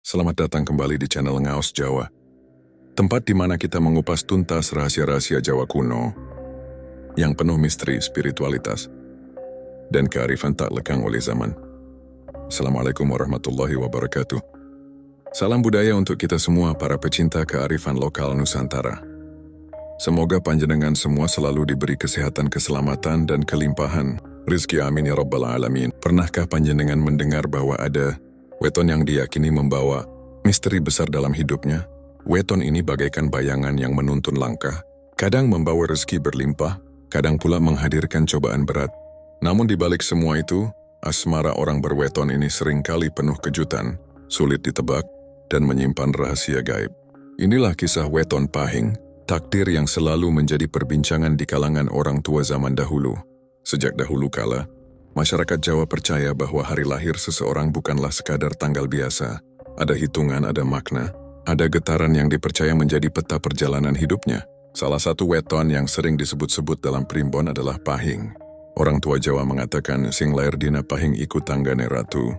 Selamat datang kembali di channel Ngaos Jawa, tempat di mana kita mengupas tuntas rahasia-rahasia Jawa kuno yang penuh misteri, spiritualitas, dan kearifan tak lekang oleh zaman. Assalamualaikum warahmatullahi wabarakatuh. Salam budaya untuk kita semua para pecinta kearifan lokal Nusantara. Semoga panjenengan semua selalu diberi kesehatan, keselamatan, dan kelimpahan rizki, amin ya rabbal alamin. Pernahkah panjenengan mendengar bahwa ada weton yang diyakini membawa misteri besar dalam hidupnya? Weton ini bagaikan bayangan yang menuntun langkah, kadang membawa rezeki berlimpah, kadang pula menghadirkan cobaan berat. Namun di balik semua itu, asmara orang berweton ini seringkali penuh kejutan, sulit ditebak, dan menyimpan rahasia gaib. Inilah kisah weton pahing, takdir yang selalu menjadi perbincangan di kalangan orang tua zaman dahulu. Sejak dahulu kala, masyarakat Jawa percaya bahwa hari lahir seseorang bukanlah sekadar tanggal biasa. Ada hitungan, ada makna, ada getaran yang dipercaya menjadi peta perjalanan hidupnya. Salah satu weton yang sering disebut-sebut dalam primbon adalah pahing. Orang tua Jawa mengatakan sing lair dina pahing iku tanggane ratu,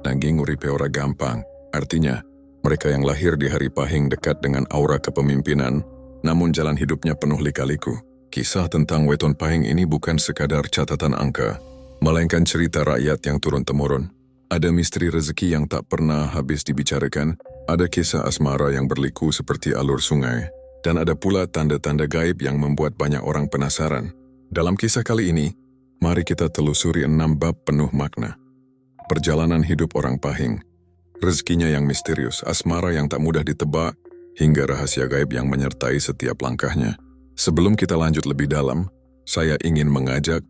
nanging uripe ora gampang. Artinya, mereka yang lahir di hari pahing dekat dengan aura kepemimpinan, namun jalan hidupnya penuh lika-liku. Kisah tentang weton pahing ini bukan sekadar catatan angka, melainkan cerita rakyat yang turun-temurun. Ada misteri rezeki yang tak pernah habis dibicarakan, ada kisah asmara yang berliku seperti alur sungai, dan ada pula tanda-tanda gaib yang membuat banyak orang penasaran. Dalam kisah kali ini, mari kita telusuri 6 bab penuh makna. Perjalanan hidup orang pahing, rezekinya yang misterius, asmara yang tak mudah ditebak, hingga rahasia gaib yang menyertai setiap langkahnya. Sebelum kita lanjut lebih dalam, saya ingin mengajak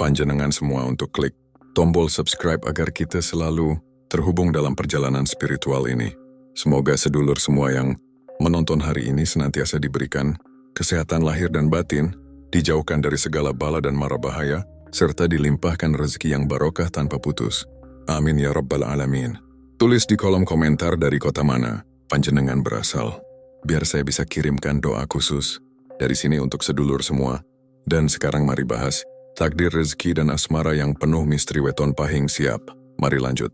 panjenengan semua untuk klik tombol subscribe agar kita selalu terhubung dalam perjalanan spiritual ini. Semoga sedulur semua yang menonton hari ini senantiasa diberikan kesehatan lahir dan batin, dijauhkan dari segala bala dan mara bahaya, serta dilimpahkan rezeki yang barokah tanpa putus. Amin ya rabbal alamin. Tulis di kolom komentar dari kota mana panjenengan berasal, biar saya bisa kirimkan doa khusus dari sini untuk sedulur semua. Dan sekarang mari bahas takdir rezeki dan asmara yang penuh misteri weton pahing. Siap, mari lanjut.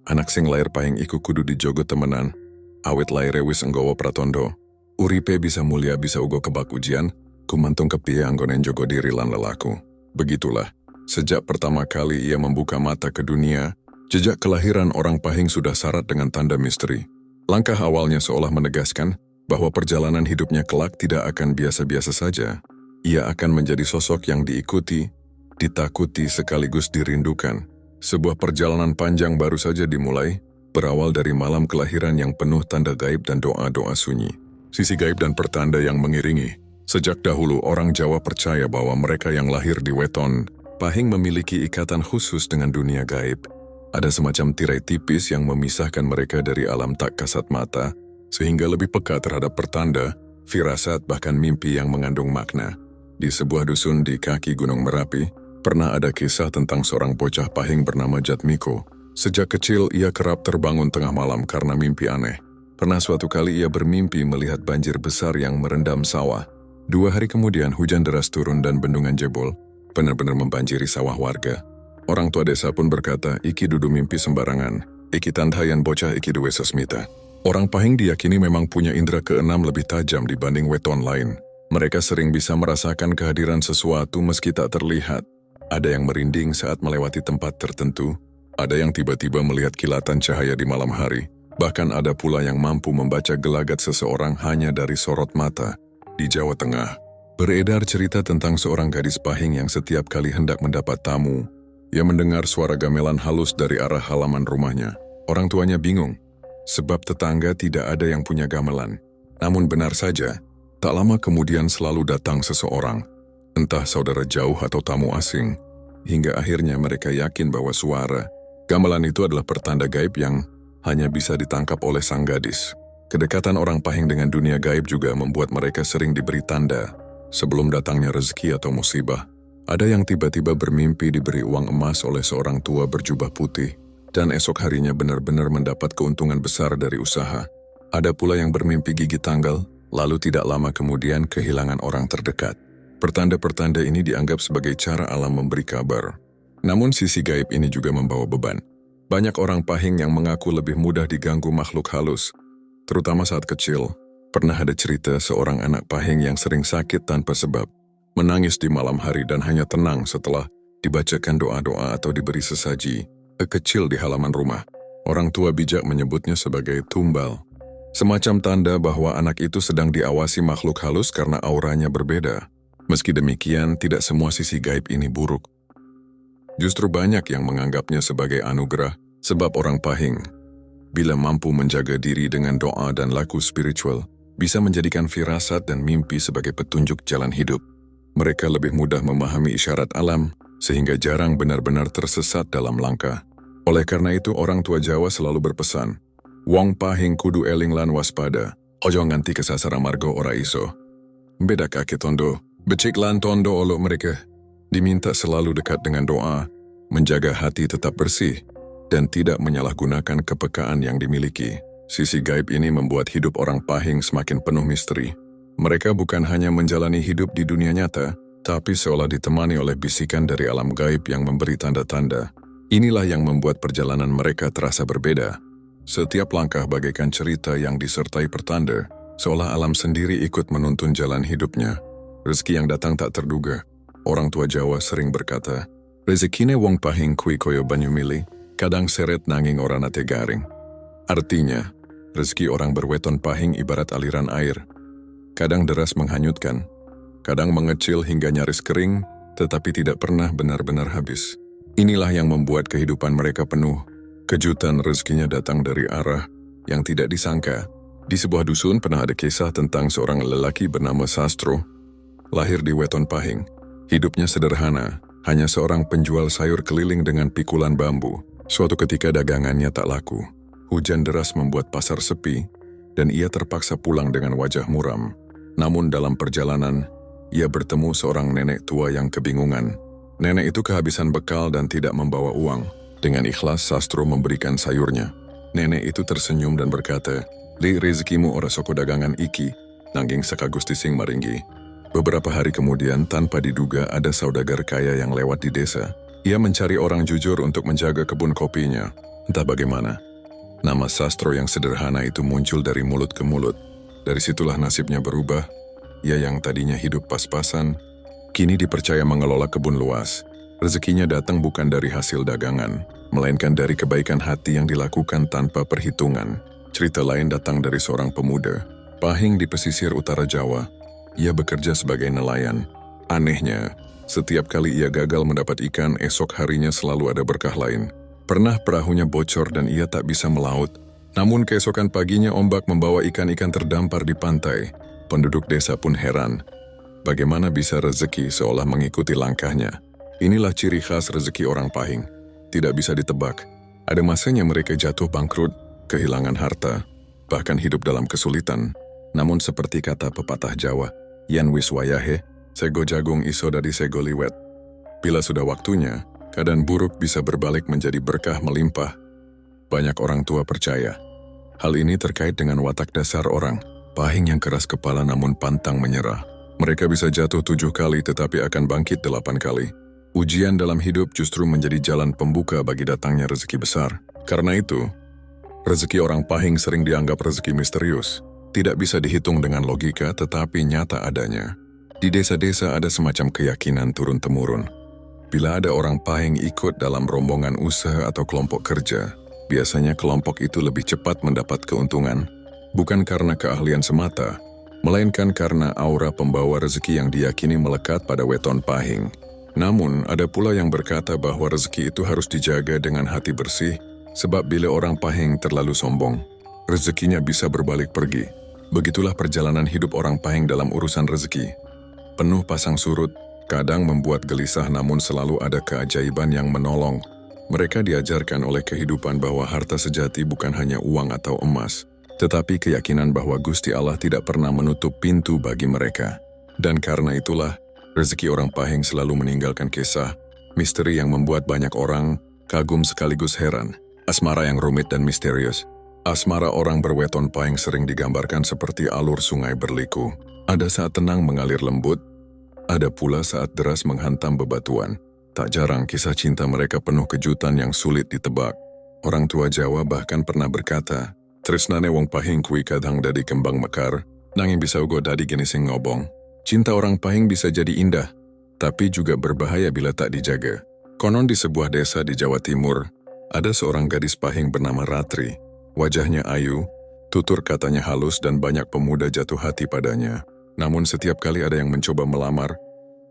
Anak sing lair pahing iku kudu dijogo temenan, awit laire wis enggawa pratondo. Uripe bisa mulia bisa uga kebak ujian, kumantung kepiye anggonen jogo diri lan lelaku. Begitulah, sejak pertama kali ia membuka mata ke dunia, jejak kelahiran orang pahing sudah syarat dengan tanda misteri. Langkah awalnya seolah menegaskan bahwa perjalanan hidupnya kelak tidak akan biasa-biasa saja. Ia akan menjadi sosok yang diikuti, ditakuti sekaligus dirindukan. Sebuah perjalanan panjang baru saja dimulai, berawal dari malam kelahiran yang penuh tanda gaib dan doa-doa sunyi. Sisi gaib dan pertanda yang mengiringi. Sejak dahulu orang Jawa percaya bahwa mereka yang lahir di weton pahing memiliki ikatan khusus dengan dunia gaib. Ada semacam tirai tipis yang memisahkan mereka dari alam tak kasat mata, sehingga lebih peka terhadap pertanda, firasat, bahkan mimpi yang mengandung makna. Di sebuah dusun di kaki Gunung Merapi, pernah ada kisah tentang seorang bocah pahing bernama Jatmiko. Sejak kecil ia kerap terbangun tengah malam karena mimpi aneh. Pernah suatu kali ia bermimpi melihat banjir besar yang merendam sawah. 2 hari kemudian hujan deras turun dan bendungan jebol, benar-benar membanjiri sawah warga. Orang tua desa pun berkata, iki dudu mimpi sembarangan, iki tandhayan bocah iki duwe sesmita. Orang pahing diyakini memang punya indera keenam lebih tajam dibanding weton lain. Mereka sering bisa merasakan kehadiran sesuatu meski tak terlihat. Ada yang merinding saat melewati tempat tertentu, ada yang tiba-tiba melihat kilatan cahaya di malam hari, bahkan ada pula yang mampu membaca gelagat seseorang hanya dari sorot mata. Di Jawa Tengah, beredar cerita tentang seorang gadis pahing yang setiap kali hendak mendapat tamu, ia mendengar suara gamelan halus dari arah halaman rumahnya. Orang tuanya bingung, sebab tetangga tidak ada yang punya gamelan. Namun benar saja, tak lama kemudian selalu datang seseorang, entah saudara jauh atau tamu asing, hingga akhirnya mereka yakin bahwa suara gamelan itu adalah pertanda gaib yang hanya bisa ditangkap oleh sang gadis. Kedekatan orang pahing dengan dunia gaib juga membuat mereka sering diberi tanda sebelum datangnya rezeki atau musibah. Ada yang tiba-tiba bermimpi diberi uang emas oleh seorang tua berjubah putih, dan esok harinya benar-benar mendapat keuntungan besar dari usaha. Ada pula yang bermimpi gigi tanggal, lalu tidak lama kemudian kehilangan orang terdekat. Pertanda-pertanda ini dianggap sebagai cara alam memberi kabar. Namun sisi gaib ini juga membawa beban. Banyak orang pahing yang mengaku lebih mudah diganggu makhluk halus, terutama saat kecil. Pernah ada cerita seorang anak pahing yang sering sakit tanpa sebab, menangis di malam hari dan hanya tenang setelah dibacakan doa-doa atau diberi sesaji kecil di halaman rumah. Orang tua bijak menyebutnya sebagai tumbal. Semacam tanda bahwa anak itu sedang diawasi makhluk halus karena auranya berbeda. Meski demikian, tidak semua sisi gaib ini buruk. Justru banyak yang menganggapnya sebagai anugerah, sebab orang pahing, bila mampu menjaga diri dengan doa dan laku spiritual, bisa menjadikan firasat dan mimpi sebagai petunjuk jalan hidup. Mereka lebih mudah memahami isyarat alam, sehingga jarang benar-benar tersesat dalam langkah. Oleh karena itu, orang tua Jawa selalu berpesan, wong pahing kudu eling lan waspada, ojo nganti kesasar amarga ora iso. Beda kaki tondo, becik lan tondo olok mereka. Diminta selalu dekat dengan doa, menjaga hati tetap bersih, dan tidak menyalahgunakan kepekaan yang dimiliki. Sisi gaib ini membuat hidup orang pahing semakin penuh misteri. Mereka bukan hanya menjalani hidup di dunia nyata, tapi seolah ditemani oleh bisikan dari alam gaib yang memberi tanda-tanda. Inilah yang membuat perjalanan mereka terasa berbeda. Setiap langkah bagaikan cerita yang disertai pertanda, seolah alam sendiri ikut menuntun jalan hidupnya. Rezeki yang datang tak terduga. Orang tua Jawa sering berkata, rezekine wong pahing kui koyo banyu mili, kadang seret nanging ora nate garing. Artinya, rezeki orang berweton pahing ibarat aliran air. Kadang deras menghanyutkan, kadang mengecil hingga nyaris kering, tetapi tidak pernah benar-benar habis. Inilah yang membuat kehidupan mereka penuh. Kejutan rezekinya datang dari arah yang tidak disangka. Di sebuah dusun pernah ada kisah tentang seorang lelaki bernama Sastro. Lahir di weton pahing. Hidupnya sederhana, hanya seorang penjual sayur keliling dengan pikulan bambu. Suatu ketika dagangannya tak laku. Hujan deras membuat pasar sepi, dan ia terpaksa pulang dengan wajah muram. Namun dalam perjalanan, ia bertemu seorang nenek tua yang kebingungan. Nenek itu kehabisan bekal dan tidak membawa uang. Dengan ikhlas, Sastro memberikan sayurnya. Nenek itu tersenyum dan berkata, "Li rezekimu ora soko dagangan iki, nanging saka Gusti sing maringgi." Beberapa hari kemudian, tanpa diduga ada saudagar kaya yang lewat di desa. Ia mencari orang jujur untuk menjaga kebun kopinya. Entah bagaimana, nama Sastro yang sederhana itu muncul dari mulut ke mulut. Dari situlah nasibnya berubah. Ia yang tadinya hidup pas-pasan, kini dipercaya mengelola kebun luas. Rezekinya datang bukan dari hasil dagangan, melainkan dari kebaikan hati yang dilakukan tanpa perhitungan. Cerita lain datang dari seorang pemuda, pahing di pesisir utara Jawa. Ia bekerja sebagai nelayan. Anehnya, setiap kali ia gagal mendapat ikan, esok harinya selalu ada berkah lain. Pernah perahunya bocor dan ia tak bisa melaut. Namun keesokan paginya ombak membawa ikan-ikan terdampar di pantai. Penduduk desa pun heran. Bagaimana bisa rezeki seolah mengikuti langkahnya? Inilah ciri khas rezeki orang pahing. Tidak bisa ditebak. Ada masanya mereka jatuh bangkrut, kehilangan harta, bahkan hidup dalam kesulitan. Namun seperti kata pepatah Jawa, "Yan wis wayahe, sego jagung iso dadi sego liwet." Bila sudah waktunya, keadaan buruk bisa berbalik menjadi berkah melimpah. Banyak orang tua percaya. Hal ini terkait dengan watak dasar orang, pahing yang keras kepala namun pantang menyerah. Mereka bisa jatuh 7 kali tetapi akan bangkit 8 kali. Ujian dalam hidup justru menjadi jalan pembuka bagi datangnya rezeki besar. Karena itu, rezeki orang pahing sering dianggap rezeki misterius. Tidak bisa dihitung dengan logika tetapi nyata adanya. Di desa-desa ada semacam keyakinan turun-temurun. Bila ada orang pahing ikut dalam rombongan usaha atau kelompok kerja, biasanya kelompok itu lebih cepat mendapat keuntungan. Bukan karena keahlian semata, melainkan karena aura pembawa rezeki yang diyakini melekat pada weton pahing. Namun, ada pula yang berkata bahwa rezeki itu harus dijaga dengan hati bersih, sebab bila orang pahing terlalu sombong, rezekinya bisa berbalik pergi. Begitulah perjalanan hidup orang pahing dalam urusan rezeki. Penuh pasang surut, kadang membuat gelisah namun selalu ada keajaiban yang menolong. Mereka diajarkan oleh kehidupan bahwa harta sejati bukan hanya uang atau emas, tetapi keyakinan bahwa Gusti Allah tidak pernah menutup pintu bagi mereka. Dan karena itulah, rezeki orang pahing selalu meninggalkan kisah, misteri yang membuat banyak orang kagum sekaligus heran. Asmara yang rumit dan misterius. Asmara orang berweton pahing sering digambarkan seperti alur sungai berliku. Ada saat tenang mengalir lembut, Ada pula saat deras menghantam bebatuan. Tak jarang kisah cinta mereka penuh kejutan yang sulit ditebak. Orang tua Jawa bahkan pernah berkata, "Tresnane wong pahing kui kadang dadi kembang mekar, nanging bisa uga dadi geni sing ngobong." Cinta orang pahing bisa jadi indah, tapi juga berbahaya bila tak dijaga. Konon di sebuah desa di Jawa Timur, ada seorang gadis pahing bernama Ratri. Wajahnya ayu, tutur katanya halus dan banyak pemuda jatuh hati padanya. Namun setiap kali ada yang mencoba melamar,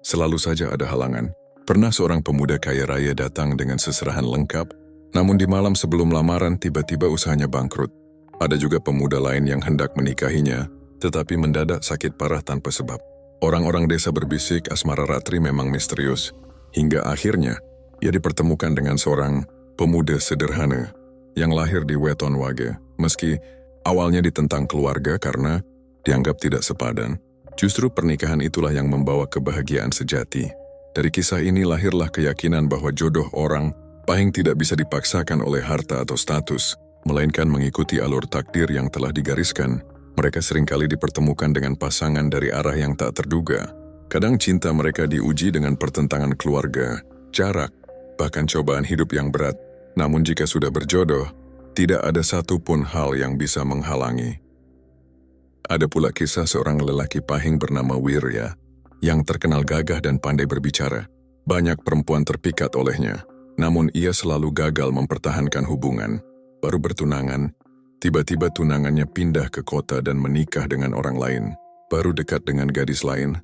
selalu saja ada halangan. Pernah seorang pemuda kaya raya datang dengan seserahan lengkap, namun di malam sebelum lamaran tiba-tiba usahanya bangkrut. Ada juga pemuda lain yang hendak menikahinya, tetapi mendadak sakit parah tanpa sebab. Orang-orang desa berbisik asmara Ratri memang misterius, hingga akhirnya ia dipertemukan dengan seorang pemuda sederhana yang lahir di Weton Wage. Meski awalnya ditentang keluarga karena dianggap tidak sepadan, justru pernikahan itulah yang membawa kebahagiaan sejati. Dari kisah ini lahirlah keyakinan bahwa jodoh orang pahing tidak bisa dipaksakan oleh harta atau status, melainkan mengikuti alur takdir yang telah digariskan. Mereka seringkali dipertemukan dengan pasangan dari arah yang tak terduga. Kadang cinta mereka diuji dengan pertentangan keluarga, jarak, bahkan cobaan hidup yang berat. Namun jika sudah berjodoh, tidak ada satupun hal yang bisa menghalangi. Ada pula kisah seorang lelaki pahing bernama Wirya, yang terkenal gagah dan pandai berbicara. Banyak perempuan terpikat olehnya, namun ia selalu gagal mempertahankan hubungan. Baru bertunangan, tiba-tiba tunangannya pindah ke kota dan menikah dengan orang lain. Baru dekat dengan gadis lain,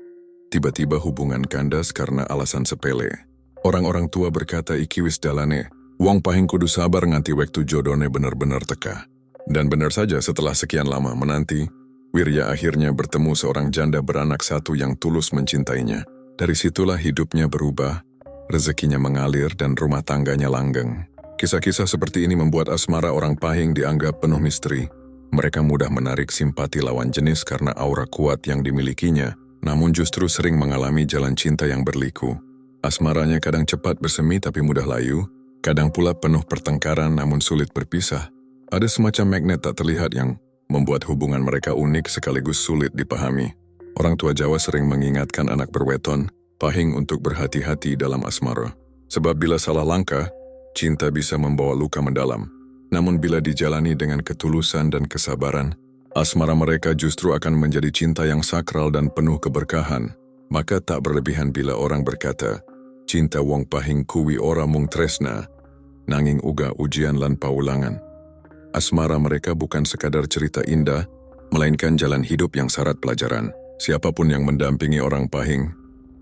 tiba-tiba hubungan kandas karena alasan sepele. Orang-orang tua berkata iki wis dalane, wong pahing kudu sabar nganti waktu jodohnya benar-benar teka. Dan benar saja setelah sekian lama menanti, Wirya akhirnya bertemu seorang janda beranak satu yang tulus mencintainya. Dari situlah hidupnya berubah, rezekinya mengalir dan rumah tangganya langgeng. Kisah-kisah seperti ini membuat asmara orang pahing dianggap penuh misteri. Mereka mudah menarik simpati lawan jenis karena aura kuat yang dimilikinya, namun justru sering mengalami jalan cinta yang berliku. Asmaranya kadang cepat bersemi tapi mudah layu, kadang pula penuh pertengkaran namun sulit berpisah. Ada semacam magnet tak terlihat yang membuat hubungan mereka unik sekaligus sulit dipahami. Orang tua Jawa sering mengingatkan anak berweton, pahing untuk berhati-hati dalam asmara. Sebab bila salah langkah, cinta bisa membawa luka mendalam. Namun bila dijalani dengan ketulusan dan kesabaran, asmara mereka justru akan menjadi cinta yang sakral dan penuh keberkahan. Maka tak berlebihan bila orang berkata, cinta wong pahing kuwi ora mung tresna, nanging uga ujian lan paulangan. Asmara mereka bukan sekadar cerita indah, melainkan jalan hidup yang syarat pelajaran. Siapapun yang mendampingi orang pahing,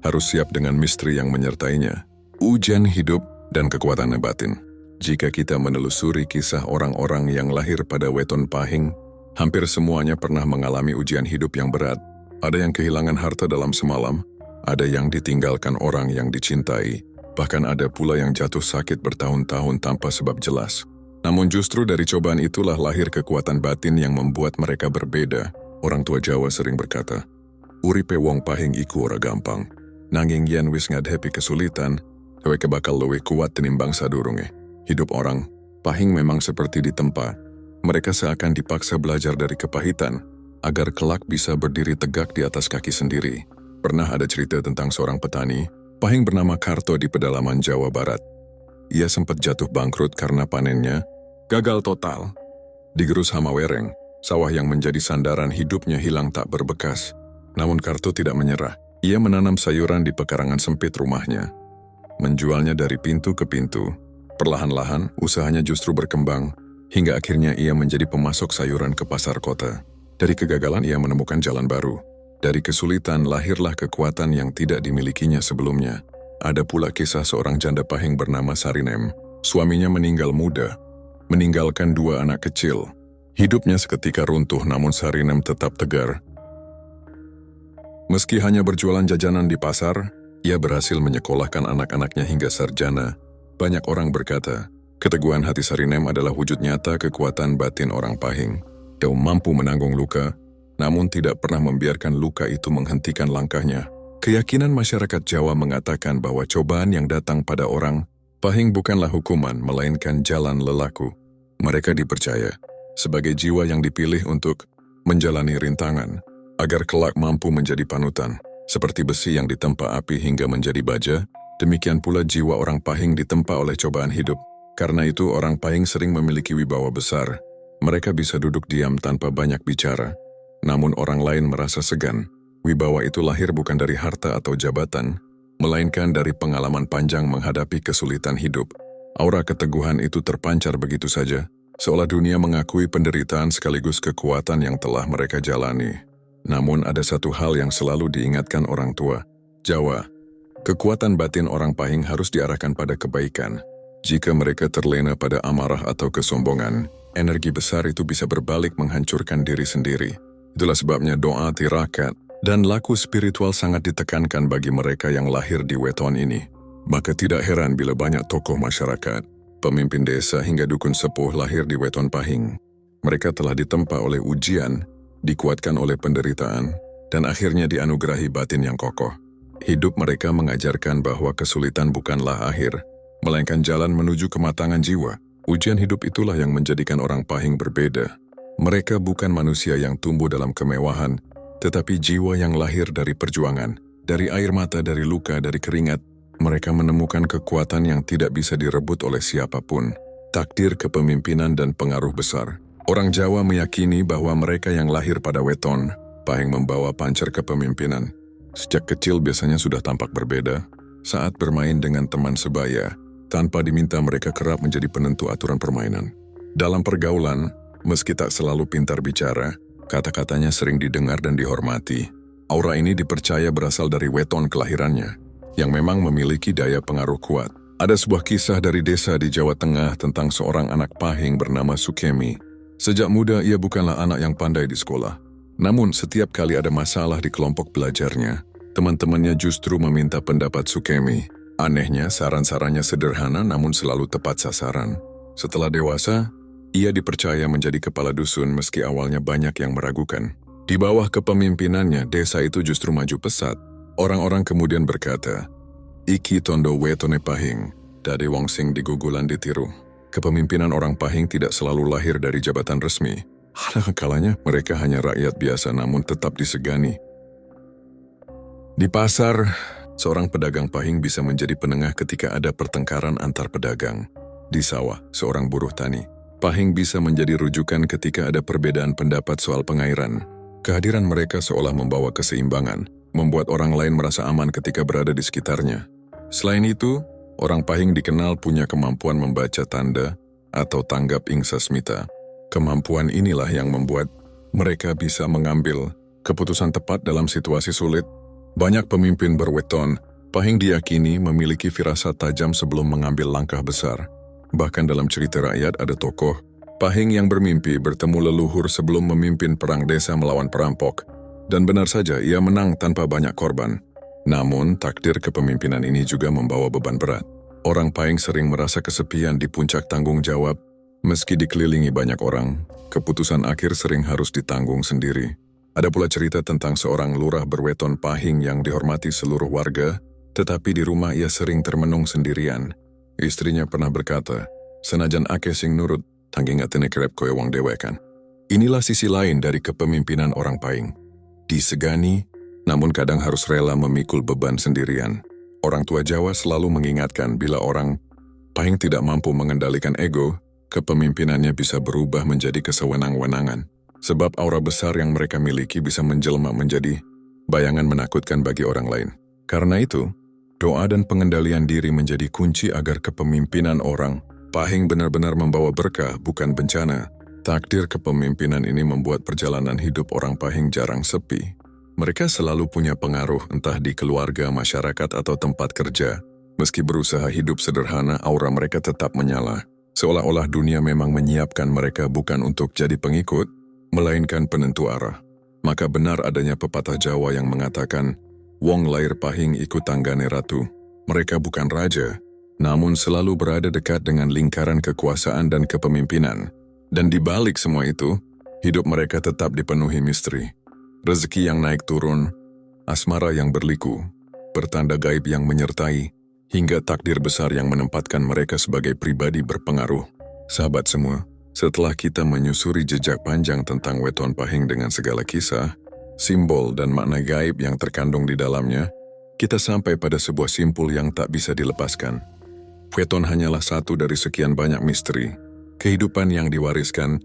harus siap dengan misteri yang menyertainya. Ujian hidup dan kekuatan batin. Jika kita menelusuri kisah orang-orang yang lahir pada weton pahing, hampir semuanya pernah mengalami ujian hidup yang berat. Ada yang kehilangan harta dalam semalam, ada yang ditinggalkan orang yang dicintai, bahkan ada pula yang jatuh sakit bertahun-tahun tanpa sebab jelas. Namun justru dari cobaan itulah lahir kekuatan batin yang membuat mereka berbeda. Orang tua Jawa sering berkata, "Uripe wong pahing iku ora gampang, nanging yen wis ngadhepi kesulitan, dheweke bakal luwih kuat tinimbang sadurunge." Hidup orang pahing memang seperti ditempa. Mereka seakan dipaksa belajar dari kepahitan, agar kelak bisa berdiri tegak di atas kaki sendiri. Pernah ada cerita tentang seorang petani, pahing bernama Karto di pedalaman Jawa Barat. Ia sempat jatuh bangkrut karena panennya gagal total. Digerus hama wereng, sawah yang menjadi sandaran hidupnya hilang tak berbekas. Namun Karto tidak menyerah. Ia menanam sayuran di pekarangan sempit rumahnya, menjualnya dari pintu ke pintu. Perlahan-lahan, usahanya justru berkembang, hingga akhirnya ia menjadi pemasok sayuran ke pasar kota. Dari kegagalan ia menemukan jalan baru. Dari kesulitan lahirlah kekuatan yang tidak dimilikinya sebelumnya. Ada pula kisah seorang janda pahing bernama Sarinem. Suaminya meninggal muda, meninggalkan 2 anak kecil. Hidupnya seketika runtuh namun Sarinem tetap tegar. Meski hanya berjualan jajanan di pasar, ia berhasil menyekolahkan anak-anaknya hingga sarjana. Banyak orang berkata, keteguhan hati Sarinem adalah wujud nyata kekuatan batin orang pahing. Dia mampu menanggung luka, namun tidak pernah membiarkan luka itu menghentikan langkahnya. Keyakinan masyarakat Jawa mengatakan bahwa cobaan yang datang pada orang pahing bukanlah hukuman, melainkan jalan lelaku. Mereka dipercaya sebagai jiwa yang dipilih untuk menjalani rintangan, agar kelak mampu menjadi panutan. Seperti besi yang ditempa api hingga menjadi baja, demikian pula jiwa orang Pahing ditempa oleh cobaan hidup. Karena itu orang Pahing sering memiliki wibawa besar. Mereka bisa duduk diam tanpa banyak bicara. Namun orang lain merasa segan. Wibawa itu lahir bukan dari harta atau jabatan, melainkan dari pengalaman panjang menghadapi kesulitan hidup. Aura keteguhan itu terpancar begitu saja, seolah dunia mengakui penderitaan sekaligus kekuatan yang telah mereka jalani. Namun ada satu hal yang selalu diingatkan orang tua, Jawa. Kekuatan batin orang Pahing harus diarahkan pada kebaikan. Jika mereka terlena pada amarah atau kesombongan, energi besar itu bisa berbalik menghancurkan diri sendiri. Itulah sebabnya doa, tirakat, dan laku spiritual sangat ditekankan bagi mereka yang lahir di weton ini. Maka tidak heran bila banyak tokoh masyarakat, pemimpin desa hingga dukun sepuh lahir di weton Pahing. Mereka telah ditempa oleh ujian, dikuatkan oleh penderitaan, dan akhirnya dianugerahi batin yang kokoh. Hidup mereka mengajarkan bahwa kesulitan bukanlah akhir, melainkan jalan menuju kematangan jiwa. Ujian hidup itulah yang menjadikan orang Pahing berbeda. Mereka bukan manusia yang tumbuh dalam kemewahan, tetapi jiwa yang lahir dari perjuangan, dari air mata, dari luka, dari keringat. Mereka menemukan kekuatan yang tidak bisa direbut oleh siapapun, takdir kepemimpinan dan pengaruh besar. Orang Jawa meyakini bahwa mereka yang lahir pada weton, Pahing membawa pancar kepemimpinan. Sejak kecil biasanya sudah tampak berbeda. Saat bermain dengan teman sebaya, tanpa diminta mereka kerap menjadi penentu aturan permainan. Dalam pergaulan, meski tak selalu pintar bicara, kata-katanya sering didengar dan dihormati. Aura ini dipercaya berasal dari weton kelahirannya, yang memang memiliki daya pengaruh kuat. Ada sebuah kisah dari desa di Jawa Tengah tentang seorang anak Pahing bernama Sukemi. Sejak muda ia bukanlah anak yang pandai di sekolah. Namun setiap kali ada masalah di kelompok belajarnya, teman-temannya justru meminta pendapat Sukemi. Anehnya, saran-sarannya sederhana namun selalu tepat sasaran. Setelah dewasa, ia dipercaya menjadi kepala dusun meski awalnya banyak yang meragukan. Di bawah kepemimpinannya, desa itu justru maju pesat. Orang-orang kemudian berkata, "Iki tondo wetone Pahing, dade wong sing digugulan ditiru." Kepemimpinan orang Pahing tidak selalu lahir dari jabatan resmi. Ada kalanya mereka hanya rakyat biasa namun tetap disegani. Di pasar, seorang pedagang Pahing bisa menjadi penengah ketika ada pertengkaran antar pedagang. Di sawah, seorang buruh tani Pahing bisa menjadi rujukan ketika ada perbedaan pendapat soal pengairan. Kehadiran mereka seolah membawa keseimbangan, membuat orang lain merasa aman ketika berada di sekitarnya. Selain itu, orang Pahing dikenal punya kemampuan membaca tanda atau tanggap ingsasmita. Kemampuan inilah yang membuat mereka bisa mengambil keputusan tepat dalam situasi sulit. Banyak pemimpin berweton Pahing diyakini memiliki firasat tajam sebelum mengambil langkah besar. Bahkan dalam cerita rakyat ada tokoh Pahing yang bermimpi bertemu leluhur sebelum memimpin perang desa melawan perampok. Dan benar saja ia menang tanpa banyak korban. Namun takdir kepemimpinan ini juga membawa beban berat. Orang Pahing sering merasa kesepian di puncak tanggung jawab. Meski dikelilingi banyak orang, keputusan akhir sering harus ditanggung sendiri. Ada pula cerita tentang seorang lurah berweton Pahing yang dihormati seluruh warga, tetapi di rumah ia sering termenung sendirian. Istrinya pernah berkata, "Senajan ake sing nurut, tangking atene kerep koyo wong dewekan." Inilah sisi lain dari kepemimpinan orang Pahing. Disegani, namun kadang harus rela memikul beban sendirian. Orang tua Jawa selalu mengingatkan bila orang Pahing tidak mampu mengendalikan ego, kepemimpinannya bisa berubah menjadi kesewenang-wenangan. Sebab aura besar yang mereka miliki bisa menjelma menjadi bayangan menakutkan bagi orang lain. Karena itu, doa dan pengendalian diri menjadi kunci agar kepemimpinan orang Pahing benar-benar membawa berkah, bukan bencana. Takdir kepemimpinan ini membuat perjalanan hidup orang Pahing jarang sepi. Mereka selalu punya pengaruh entah di keluarga, masyarakat, atau tempat kerja. Meski berusaha hidup sederhana, aura mereka tetap menyala. Seolah-olah dunia memang menyiapkan mereka bukan untuk jadi pengikut, melainkan penentu arah. Maka benar adanya pepatah Jawa yang mengatakan, "Wong lair Pahing ikut tanggane ratu." Mereka bukan raja, namun selalu berada dekat dengan lingkaran kekuasaan dan kepemimpinan. Dan di balik semua itu, hidup mereka tetap dipenuhi misteri. Rezeki yang naik turun, asmara yang berliku, pertanda gaib yang menyertai, hingga takdir besar yang menempatkan mereka sebagai pribadi berpengaruh. Sahabat semua, setelah kita menyusuri jejak panjang tentang weton Pahing dengan segala kisah, simbol dan makna gaib yang terkandung di dalamnya, kita sampai pada sebuah simpul yang tak bisa dilepaskan. Weton hanyalah satu dari sekian banyak misteri, kehidupan yang diwariskan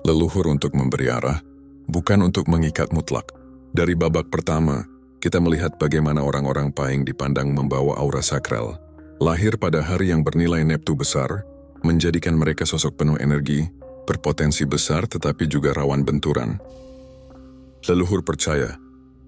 leluhur untuk memberi arah, bukan untuk mengikat mutlak. Dari babak pertama, kita melihat bagaimana orang-orang Pahing dipandang membawa aura sakral. Lahir pada hari yang bernilai Neptu besar, menjadikan mereka sosok penuh energi, berpotensi besar tetapi juga rawan benturan. Leluhur percaya,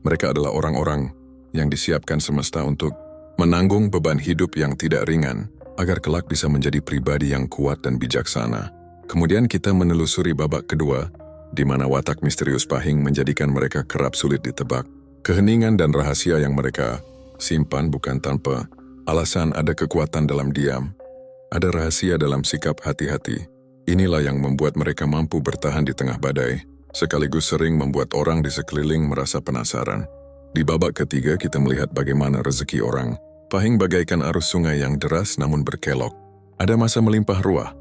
mereka adalah orang-orang yang disiapkan semesta untuk menanggung beban hidup yang tidak ringan, agar kelak bisa menjadi pribadi yang kuat dan bijaksana. Kemudian kita menelusuri babak kedua, di mana watak misterius Pahing menjadikan mereka kerap sulit ditebak. Keheningan dan rahasia yang mereka simpan bukan tanpa alasan, ada kekuatan dalam diam, ada rahasia dalam sikap hati-hati. Inilah yang membuat mereka mampu bertahan di tengah badai, sekaligus sering membuat orang di sekeliling merasa penasaran. Di babak ketiga kita melihat bagaimana rezeki orang Pahing bagaikan arus sungai yang deras namun berkelok. Ada masa melimpah ruah,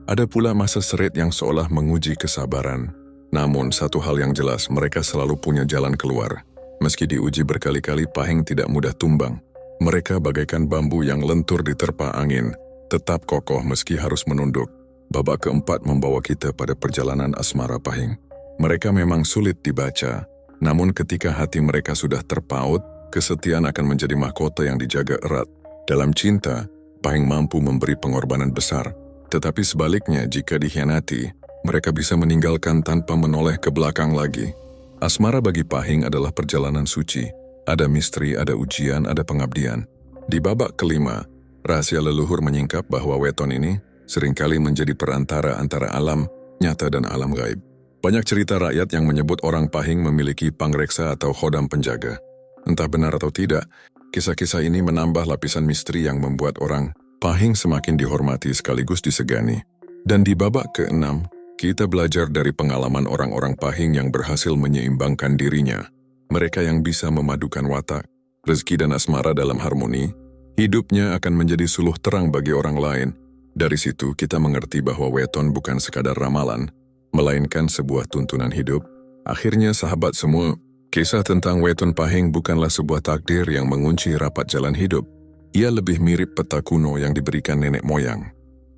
ada pula masa seret yang seolah menguji kesabaran. Namun satu hal yang jelas, mereka selalu punya jalan keluar. Meski diuji berkali-kali, Pahing tidak mudah tumbang. Mereka bagaikan bambu yang lentur diterpa angin, tetap kokoh meski harus menunduk. Babak keempat membawa kita pada perjalanan asmara Pahing. Mereka memang sulit dibaca, namun ketika hati mereka sudah terpaut, kesetiaan akan menjadi mahkota yang dijaga erat. Dalam cinta, Pahing mampu memberi pengorbanan besar, tetapi sebaliknya jika dikhianati, mereka bisa meninggalkan tanpa menoleh ke belakang lagi. Asmara bagi Pahing adalah perjalanan suci. Ada misteri, ada ujian, ada pengabdian. Di babak kelima, rahasia leluhur menyingkap bahwa weton ini seringkali menjadi perantara antara alam nyata dan alam gaib. Banyak cerita rakyat yang menyebut orang Pahing memiliki pangreksa atau khodam penjaga. Entah benar atau tidak, kisah-kisah ini menambah lapisan misteri yang membuat orang Pahing semakin dihormati sekaligus disegani. Dan di babak keenam, kita belajar dari pengalaman orang-orang Pahing yang berhasil menyeimbangkan dirinya. Mereka yang bisa memadukan watak, rezeki dan asmara dalam harmoni, hidupnya akan menjadi suluh terang bagi orang lain. Dari situ kita mengerti bahwa weton bukan sekadar ramalan, melainkan sebuah tuntunan hidup. Akhirnya sahabat semua, kisah tentang weton Pahing bukanlah sebuah takdir yang mengunci rapat jalan hidup. Ia lebih mirip peta kuno yang diberikan nenek moyang.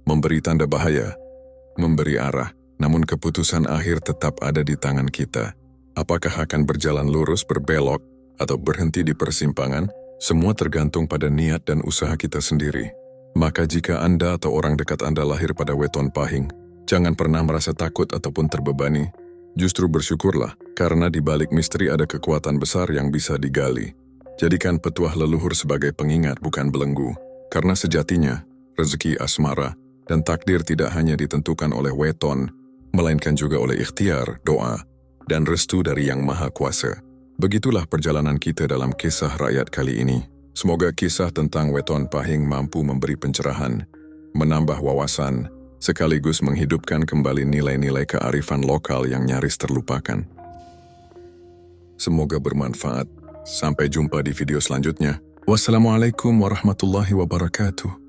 Memberi tanda bahaya, memberi arah, namun keputusan akhir tetap ada di tangan kita. Apakah akan berjalan lurus, berbelok, atau berhenti di persimpangan? Semua tergantung pada niat dan usaha kita sendiri. Maka jika Anda atau orang dekat Anda lahir pada weton Pahing, jangan pernah merasa takut ataupun terbebani. Justru bersyukurlah, karena di balik misteri ada kekuatan besar yang bisa digali. Jadikan petuah leluhur sebagai pengingat bukan belenggu. Karena sejatinya, rezeki, asmara, dan takdir tidak hanya ditentukan oleh weton, melainkan juga oleh ikhtiar, doa, dan restu dari Yang Maha Kuasa. Begitulah perjalanan kita dalam kisah rakyat kali ini. Semoga kisah tentang weton Pahing mampu memberi pencerahan, menambah wawasan, sekaligus menghidupkan kembali nilai-nilai kearifan lokal yang nyaris terlupakan. Semoga bermanfaat. Sampai jumpa di video selanjutnya. Wassalamualaikum warahmatullahi wabarakatuh.